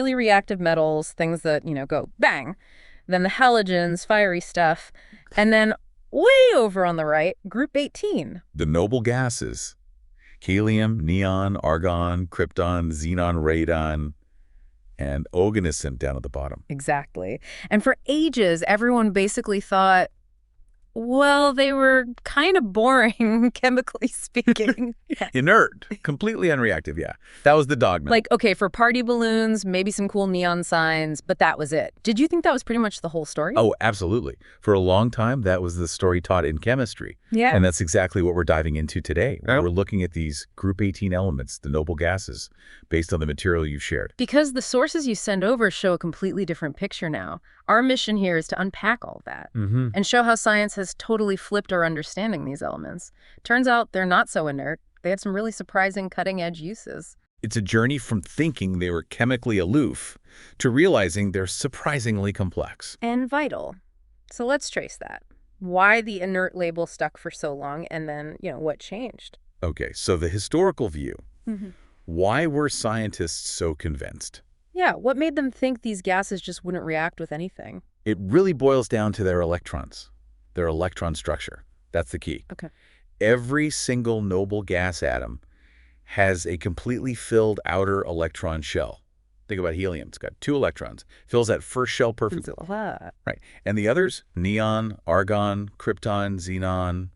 Really reactive metals, things that, go bang. Then the halogens, fiery stuff. And then way over on the right, group 18. The noble gases. Helium, neon, argon, krypton, xenon, radon, and Oganesson down at the bottom. Exactly. And for ages, everyone basically thought, well, they were kind of boring, chemically speaking. Inert, completely unreactive, yeah. That was the dogma. Like, okay, for party balloons, maybe some cool neon signs, but that was it. Did you think that was pretty much the whole story? Oh, absolutely. For a long time, that was the story taught in chemistry. Yeah. And that's exactly what we're diving into today. We're looking at these group 18 elements, the noble gases, based on the material you've shared. Because the sources you send over show a completely different picture now. Our mission here is to unpack all that and show how science has totally flipped our understanding these elements. Turns out they're not so inert. They had some really surprising cutting-edge uses. It's a journey from thinking they were chemically aloof to realizing they're surprisingly complex. And vital. So let's trace that. Why the inert label stuck for so long, and then, what changed? Okay, so the historical view. Why were scientists so convinced? Yeah, what made them think these gases just wouldn't react with anything? It really boils down to their electrons, their electron structure. That's the key. Okay. Every single noble gas atom has a completely filled outer electron shell. Think about helium. It's got 2 electrons. Fills that first shell perfectly. Right. And the others, neon, argon, krypton, xenon,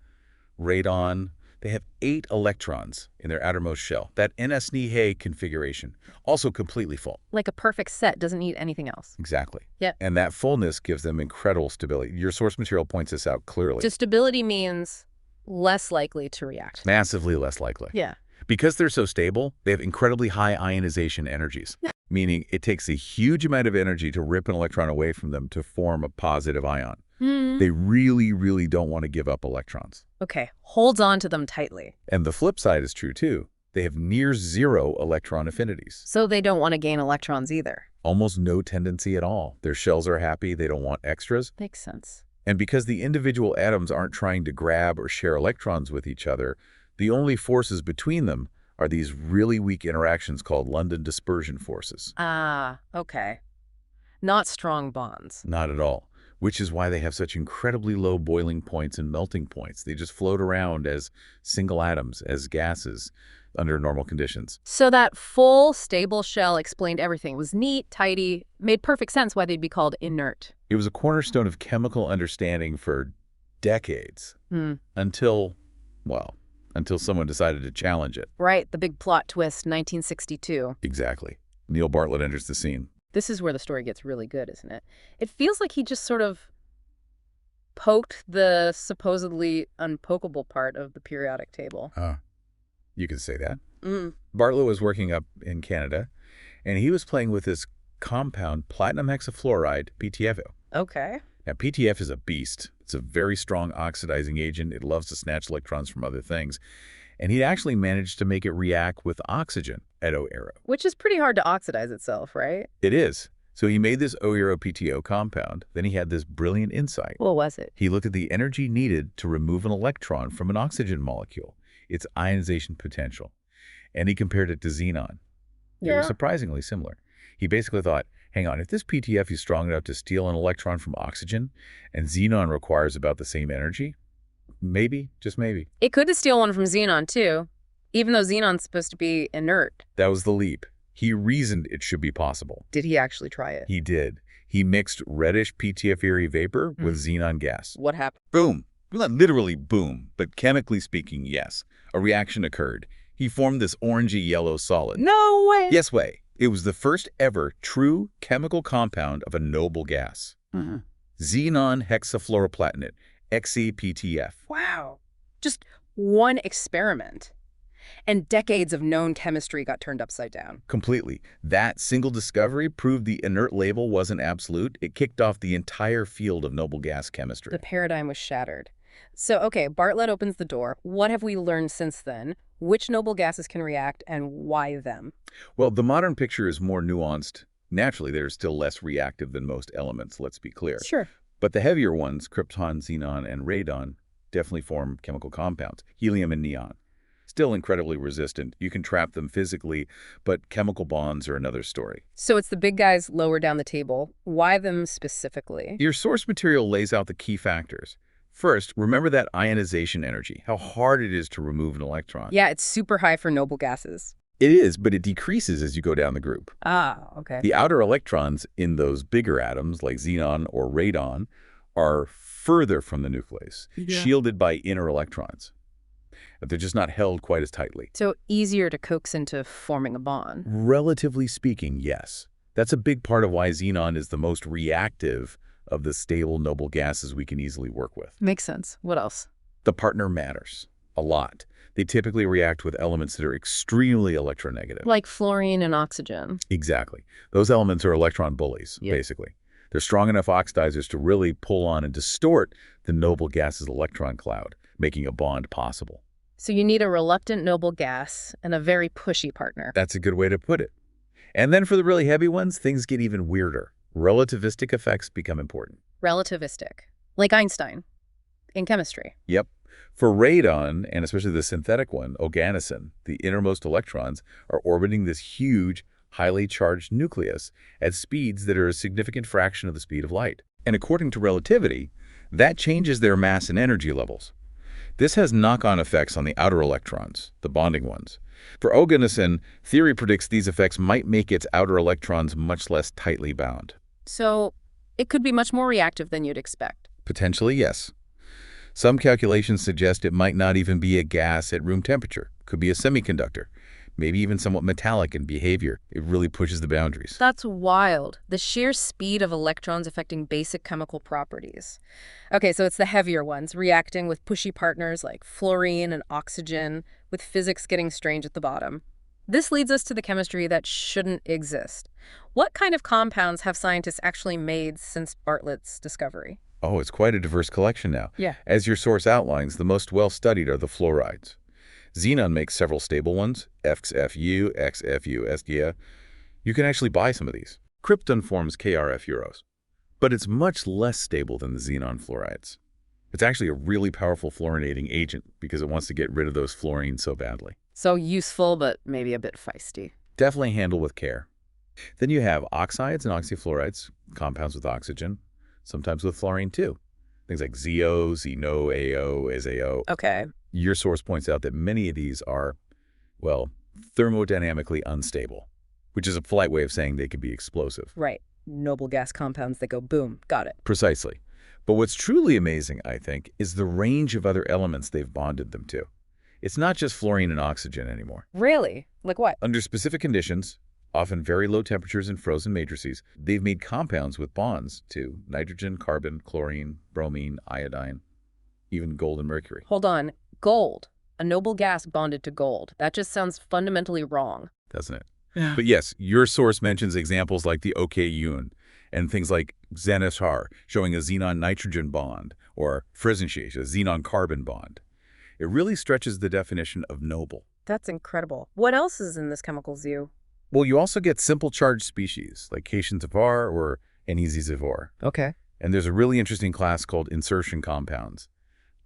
radon, they have 8 electrons in their outermost shell. That ns²np⁶ configuration, also completely full. Like a perfect set, doesn't need anything else. Exactly. Yeah. And that fullness gives them incredible stability. Your source material points this out clearly. So stability means less likely to react. Massively less likely. Yeah. Because they're so stable, they have incredibly high ionization energies, meaning it takes a huge amount of energy to rip an electron away from them to form a positive ion. They really, really don't want to give up electrons. Okay, holds on to them tightly. And the flip side is true, too. They have near 0 electron affinities. So they don't want to gain electrons either. Almost no tendency at all. Their shells are happy. They don't want extras. Makes sense. And because the individual atoms aren't trying to grab or share electrons with each other, the only forces between them are these really weak interactions called London dispersion forces. Ah, okay. Not strong bonds. Not at all. Which is why they have such incredibly low boiling points and melting points. They just float around as single atoms, as gases, under normal conditions. So that full, stable shell explained everything. It was neat, tidy, made perfect sense why they'd be called inert. It was a cornerstone of chemical understanding for decades. Until someone decided to challenge it. Right, the big plot twist, 1962. Exactly. Neil Bartlett enters the scene. This is where the story gets really good, isn't it? It feels like he just sort of poked the supposedly unpokeable part of the periodic table. You could say that. Bartlett was working up in Canada, and he was playing with this compound, platinum hexafluoride, PTFO. Okay. Now, PTF is a beast. It's a very strong oxidizing agent. It loves to snatch electrons from other things. And he actually managed to make it react with oxygen at O-arrow. Which is pretty hard to oxidize itself, right? It is. So he made this O-arrow PTO compound. Then he had this brilliant insight. What was it? He looked at the energy needed to remove an electron from an oxygen molecule, its ionization potential. And he compared it to xenon. They were surprisingly similar. He basically thought, hang on, if this PTF is strong enough to steal an electron from oxygen, and xenon requires about the same energy, maybe, just maybe. It could steal one from xenon, too, even though xenon's supposed to be inert. That was the leap. He reasoned it should be possible. Did he actually try it? He did. He mixed reddish PTFE vapor with xenon gas. What happened? Boom. Well, not literally boom, but chemically speaking, yes. A reaction occurred. He formed this orangey-yellow solid. No way! Yes way. It was the first ever true chemical compound of a noble gas. Xenon hexafluoroplatinate, XePTF. Wow. Just one experiment. And decades of known chemistry got turned upside down. Completely. That single discovery proved the inert label wasn't absolute. It kicked off the entire field of noble gas chemistry. The paradigm was shattered. So, okay, Bartlett opens the door. What have we learned since then? Which noble gases can react and why them? Well, the modern picture is more nuanced. Naturally, they're still less reactive than most elements, let's be clear. Sure. But the heavier ones, krypton, xenon, and radon, definitely form chemical compounds, helium and neon. Still incredibly resistant. You can trap them physically, but chemical bonds are another story. So it's the big guys lower down the table. Why them specifically? Your source material lays out the key factors. First, remember that ionization energy, how hard it is to remove an electron. Yeah, it's super high for noble gases. It is, but it decreases as you go down the group. Ah, okay. The outer electrons in those bigger atoms, like xenon or radon, are further from the nucleus, shielded by inner electrons. They're just not held quite as tightly. So easier to coax into forming a bond. Relatively speaking, yes. That's a big part of why xenon is the most reactive of the stable noble gases we can easily work with. Makes sense. What else? The partner matters a lot. They typically react with elements that are extremely electronegative. Like fluorine and oxygen. Exactly. Those elements are electron bullies, basically. They're strong enough oxidizers to really pull on and distort the noble gas's electron cloud, making a bond possible. So you need a reluctant noble gas and a very pushy partner. That's a good way to put it. And then for the really heavy ones, things get even weirder. Relativistic effects become important. Relativistic. Like Einstein in chemistry. Yep. For radon, and especially the synthetic one, Oganesson, the innermost electrons are orbiting this huge, highly charged nucleus at speeds that are a significant fraction of the speed of light. And according to relativity, that changes their mass and energy levels. This has knock-on effects on the outer electrons, the bonding ones. For Oganesson, theory predicts these effects might make its outer electrons much less tightly bound. So it could be much more reactive than you'd expect. Potentially, yes. Some calculations suggest it might not even be a gas at room temperature. Could be a semiconductor, maybe even somewhat metallic in behavior. It really pushes the boundaries. That's wild. The sheer speed of electrons affecting basic chemical properties. Okay, so it's the heavier ones, reacting with pushy partners like fluorine and oxygen, with physics getting strange at the bottom. This leads us to the chemistry that shouldn't exist. What kind of compounds have scientists actually made since Bartlett's discovery? Oh, it's quite a diverse collection now. Yeah. As your source outlines, the most well-studied are the fluorides. Xenon makes several stable ones, XFU, XFU, SGA. You can actually buy some of these. Krypton forms KRF euros, but it's much less stable than the xenon fluorides. It's actually a really powerful fluorinating agent because it wants to get rid of those fluorines so badly. So useful, but maybe a bit feisty. Definitely handle with care. Then you have oxides and oxyfluorides, compounds with oxygen, sometimes with fluorine too. Things like ZO, Xeno, AO, AZO. Okay. Your source points out that many of these are, well, thermodynamically unstable, which is a polite way of saying they can be explosive. Right. Noble gas compounds that go boom. Got it. Precisely. But what's truly amazing, I think, is the range of other elements they've bonded them to. It's not just fluorine and oxygen anymore. Really? Like what? Under specific conditions, often very low temperatures in frozen matrices, they've made compounds with bonds to nitrogen, carbon, chlorine, bromine, iodine, even gold and mercury. Hold on. Gold. A noble gas bonded to gold. That just sounds fundamentally wrong. Doesn't it? Yeah. But yes, your source mentions examples like the OK-Yun and things like Xenon showing a xenon-nitrogen bond, or Frisenshage, a xenon-carbon bond. It really stretches the definition of noble. That's incredible. What else is in this chemical zoo? Well, you also get simple charged species, like Cation-Zavar or ns²np⁶. Okay. And there's a really interesting class called insertion compounds.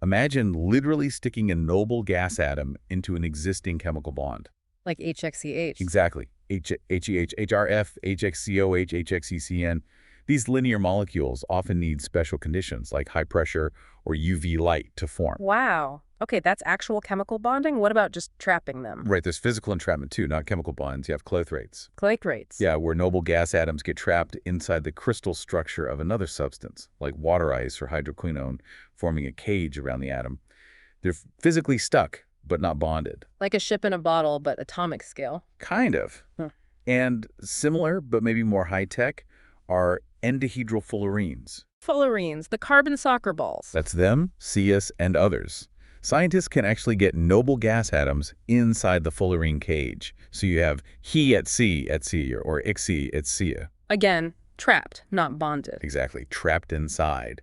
Imagine literally sticking a noble gas atom into an existing chemical bond. Like HXCH. Exactly. HEH, HRF, HXCOH, HXECN. These linear molecules often need special conditions like high pressure or UV light to form. Wow. Okay, that's actual chemical bonding? What about just trapping them? Right, there's physical entrapment too, not chemical bonds. You have clathrate. Clathrate. Yeah, where noble gas atoms get trapped inside the crystal structure of another substance, like water ice or hydroquinone, forming a cage around the atom. They're physically stuck, but not bonded. Like a ship in a bottle, but atomic scale. Kind of. Huh. And similar, but maybe more high-tech, are endahedral fullerenes. Fullerenes, the carbon soccer balls. That's them, CS, and others. Scientists can actually get noble gas atoms inside the fullerene cage. So you have He at sea or Ixi at sea. Again, trapped, not bonded. Exactly, trapped inside.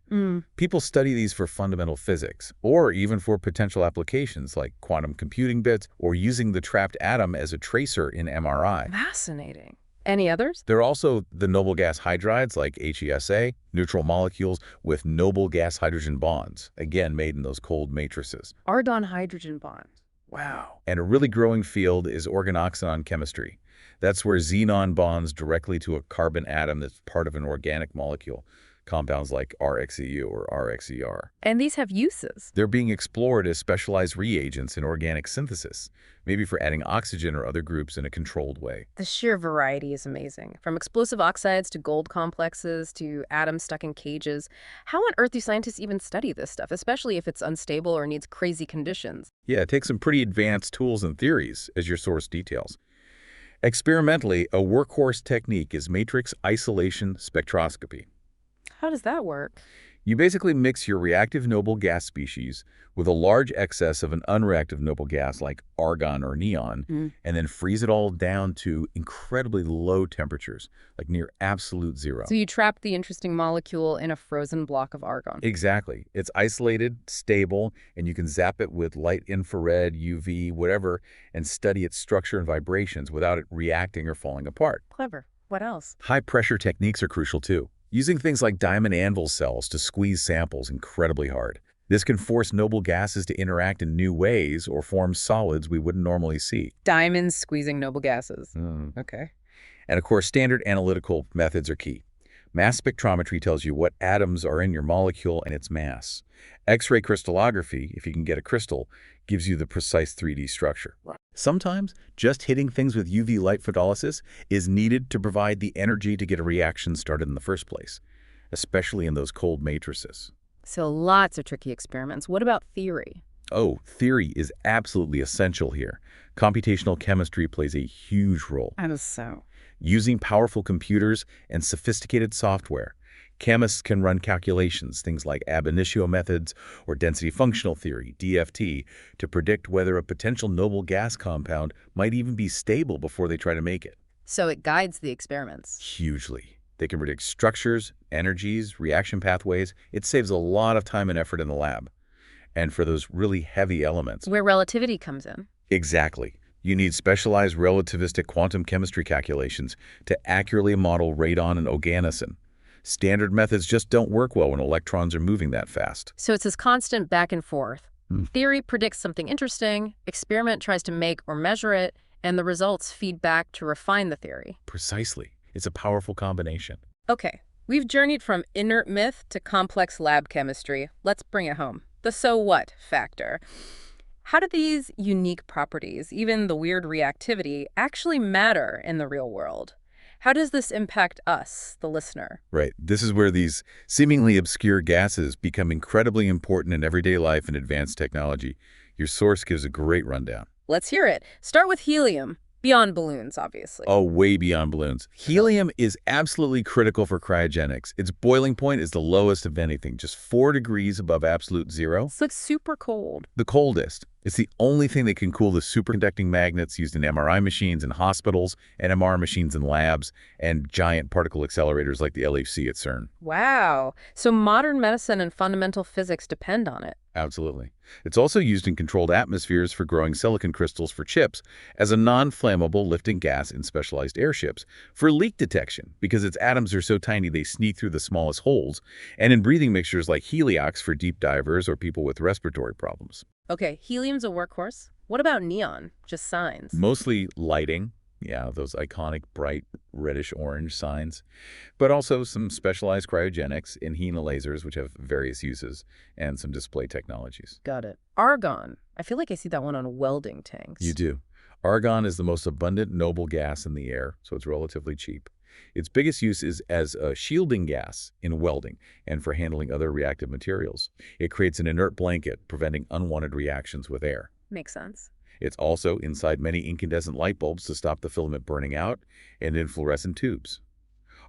People study these for fundamental physics, or even for potential applications like quantum computing bits or using the trapped atom as a tracer in MRI. Fascinating. Any others? There are also the noble gas hydrides like HESA, neutral molecules with noble gas hydrogen bonds, again made in those cold matrices. Argon hydrogen bond. Wow. And a really growing field is Oganesson chemistry. That's where xenon bonds directly to a carbon atom that's part of an organic molecule, compounds like RxEU or RxER. And these have uses. They're being explored as specialized reagents in organic synthesis, maybe for adding oxygen or other groups in a controlled way. The sheer variety is amazing. From explosive oxides to gold complexes to atoms stuck in cages. How on earth do scientists even study this stuff, especially if it's unstable or needs crazy conditions? Yeah, it takes some pretty advanced tools and theories, as your source details. Experimentally, a workhorse technique is matrix isolation spectroscopy. How does that work? You basically mix your reactive noble gas species with a large excess of an unreactive noble gas like argon or neon, and then freeze it all down to incredibly low temperatures, like near absolute zero. So you trap the interesting molecule in a frozen block of argon. Exactly. It's isolated, stable, and you can zap it with light infrared, UV, whatever, and study its structure and vibrations without it reacting or falling apart. Clever. What else? High-pressure techniques are crucial too. Using things like diamond anvil cells to squeeze samples incredibly hard. This can force noble gases to interact in new ways or form solids we wouldn't normally see. Diamonds squeezing noble gases. Okay. And of course, standard analytical methods are key. Mass spectrometry tells you what atoms are in your molecule and its mass. X-ray crystallography, if you can get a crystal, gives you the precise 3D structure. Sometimes, just hitting things with UV light photolysis is needed to provide the energy to get a reaction started in the first place, especially in those cold matrices. So lots of tricky experiments. What about theory? Oh, theory is absolutely essential here. Computational chemistry plays a huge role. How does so? Using powerful computers and sophisticated software, chemists can run calculations, things like ab initio methods or density functional theory, DFT, to predict whether a potential noble gas compound might even be stable before they try to make it. So it guides the experiments. Hugely. They can predict structures, energies, reaction pathways. It saves a lot of time and effort in the lab. And for those really heavy elements. Where relativity comes in. Exactly. You need specialized relativistic quantum chemistry calculations to accurately model radon and Oganesson. Standard methods just don't work well when electrons are moving that fast. So it's this constant back and forth. Theory predicts something interesting, experiment tries to make or measure it, and the results feed back to refine the theory. Precisely. It's a powerful combination. Okay, we've journeyed from inert myth to complex lab chemistry. Let's bring it home. The so what factor. How do these unique properties, even the weird reactivity, actually matter in the real world? How does this impact us, the listener? Right. This is where these seemingly obscure gases become incredibly important in everyday life and advanced technology. Your source gives a great rundown. Let's hear it. Start with helium. Beyond balloons, obviously. Oh, way beyond balloons. Helium is absolutely critical for cryogenics. Its boiling point is the lowest of anything, just 4 degrees above absolute zero. It's like super cold. The coldest. It's the only thing that can cool the superconducting magnets used in MRI machines in hospitals, NMR machines in labs, and giant particle accelerators like the LHC at CERN. Wow. So modern medicine and fundamental physics depend on it. Absolutely. It's also used in controlled atmospheres for growing silicon crystals for chips as a non-flammable lifting gas in specialized airships, for leak detection because its atoms are so tiny they sneak through the smallest holes, and in breathing mixtures like heliox for deep divers or people with respiratory problems. Okay, helium's a workhorse. What about neon? Just signs. Mostly lighting. Yeah, those iconic bright reddish-orange signs, but also some specialized cryogenics in HENA lasers, which have various uses, and some display technologies. Got it. Argon. I feel like I see that one on welding tanks. You do. Argon is the most abundant noble gas in the air, so it's relatively cheap. Its biggest use is as a shielding gas in welding and for handling other reactive materials. It creates an inert blanket, preventing unwanted reactions with air. Makes sense. It's also inside many incandescent light bulbs to stop the filament burning out and in fluorescent tubes.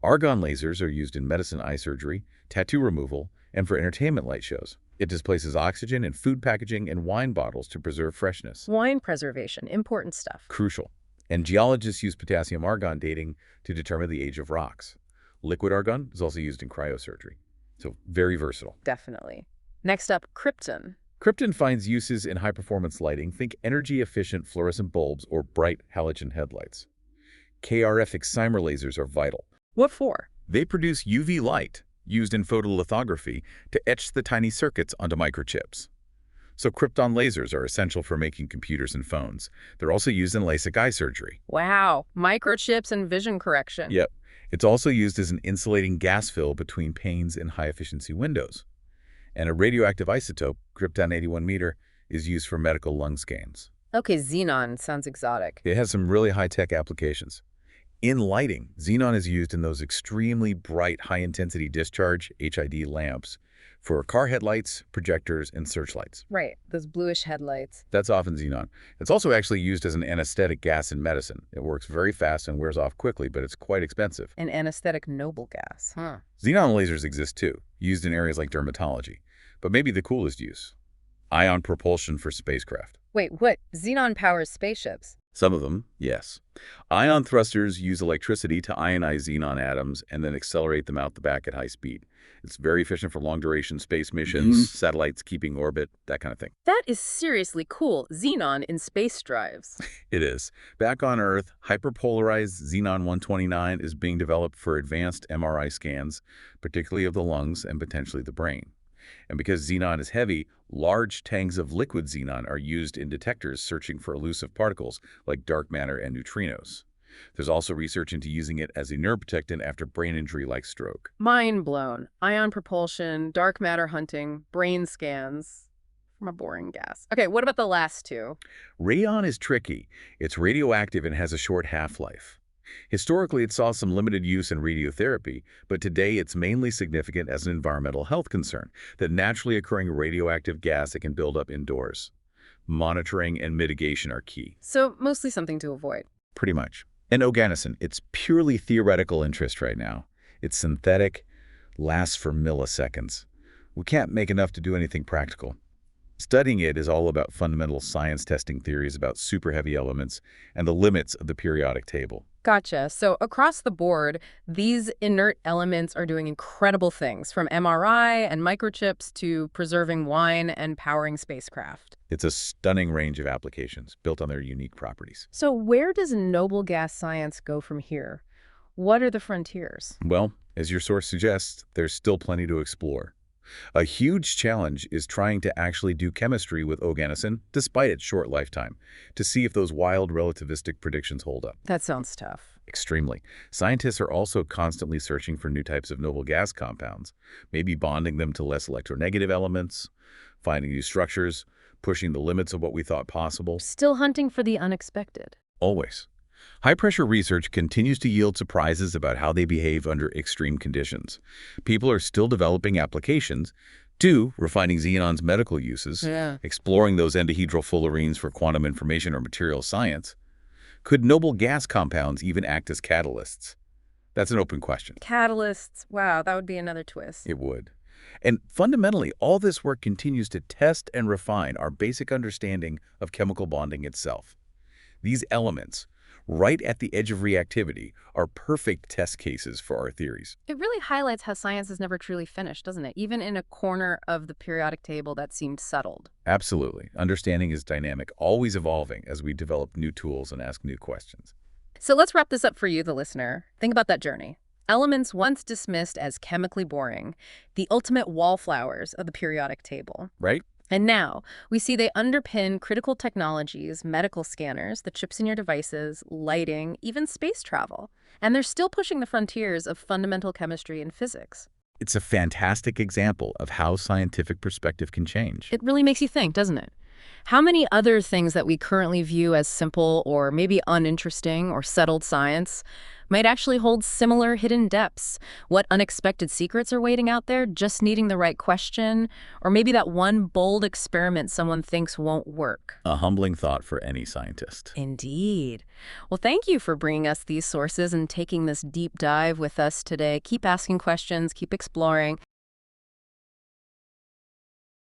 Argon lasers are used in medicine eye surgery, tattoo removal, and for entertainment light shows. It displaces oxygen in food packaging and wine bottles to preserve freshness. Wine preservation, important stuff. Crucial. And geologists use potassium argon dating to determine the age of rocks. Liquid argon is also used in cryosurgery. So very versatile. Definitely. Next up, krypton. Krypton finds uses in high-performance lighting. Think energy-efficient fluorescent bulbs or bright halogen headlights. KRF excimer lasers are vital. What for? They produce UV light, used in photolithography to etch the tiny circuits onto microchips. So Krypton lasers are essential for making computers and phones. They're also used in LASIK eye surgery. Wow, microchips and vision correction. Yep. It's also used as an insulating gas fill between panes in high-efficiency windows. And a radioactive isotope, Krypton 81 m, is used for medical lung scans. Okay, Xenon sounds exotic. It has some really high-tech applications. In lighting, xenon is used in those extremely bright high-intensity discharge HID lamps for car headlights, projectors, and searchlights. Right, those bluish headlights. That's often xenon. It's also actually used as an anesthetic gas in medicine. It works very fast and wears off quickly, but it's quite expensive. An anesthetic noble gas. Huh. Xenon lasers exist too, used in areas like dermatology. But maybe the coolest use: ion propulsion for spacecraft. Wait, what? Xenon powers spaceships? Some of them, yes. Ion thrusters use electricity to ionize xenon atoms and then accelerate them out the back at high speed. It's very efficient for long-duration space missions, satellites keeping orbit, that kind of thing. That is seriously cool. Xenon in space drives. It is. Back on Earth, hyperpolarized Xenon 129 is being developed for advanced MRI scans, particularly of the lungs and potentially the brain. And because xenon is heavy, large tanks of liquid xenon are used in detectors searching for elusive particles like dark matter and neutrinos. There's also research into using it as a neuroprotectant after brain injury like stroke. Mind blown. Ion propulsion, dark matter hunting, brain scans from a boring gas. Okay, what about the last two? Radon is tricky. It's radioactive and has a short half-life. Historically, it saw some limited use in radiotherapy, but today it's mainly significant as an environmental health concern, that naturally occurring radioactive gas that can build up indoors. Monitoring and mitigation are key. So mostly something to avoid. Pretty much. And Oganesson, it's purely theoretical interest right now. It's synthetic, lasts for milliseconds. We can't make enough to do anything practical. Studying it is all about fundamental science testing theories about super heavy elements and the limits of the periodic table. Gotcha. So across the board, these inert elements are doing incredible things, from MRI and microchips to preserving wine and powering spacecraft. It's a stunning range of applications built on their unique properties. So where does noble gas science go from here? What are the frontiers? Well, as your source suggests, there's still plenty to explore. A huge challenge is trying to actually do chemistry with Oganesson, despite its short lifetime, to see if those wild relativistic predictions hold up. That sounds tough. Extremely. Scientists are also constantly searching for new types of noble gas compounds, maybe bonding them to less electronegative elements, finding new structures, pushing the limits of what we thought possible. Still hunting for the unexpected. Always. High-pressure research continues to yield surprises about how they behave under extreme conditions. People are still developing applications, refining xenon's medical uses, exploring those endohedral fullerenes for quantum information or material science. Could noble gas compounds even act as catalysts? That's an open question. Catalysts, wow, that would be another twist. It would. And fundamentally, all this work continues to test and refine our basic understanding of chemical bonding itself. These elements, right at the edge of reactivity, are perfect test cases for our theories. It really highlights how science is never truly finished, doesn't it? Even in a corner of the periodic table that seemed settled. Absolutely. Understanding is dynamic, always evolving as we develop new tools and ask new questions. So let's wrap this up for you, the listener. Think about that journey. Elements once dismissed as chemically boring, the ultimate wallflowers of the periodic table. Right? And now, we see they underpin critical technologies, medical scanners, the chips in your devices, lighting, even space travel. And they're still pushing the frontiers of fundamental chemistry and physics. It's a fantastic example of how scientific perspective can change. It really makes you think, doesn't it? How many other things that we currently view as simple or maybe uninteresting or settled science might actually hold similar hidden depths? What unexpected secrets are waiting out there, just needing the right question? Or maybe that one bold experiment someone thinks won't work? A humbling thought for any scientist. Indeed. Well, thank you for bringing us these sources and taking this deep dive with us today. Keep asking questions, keep exploring.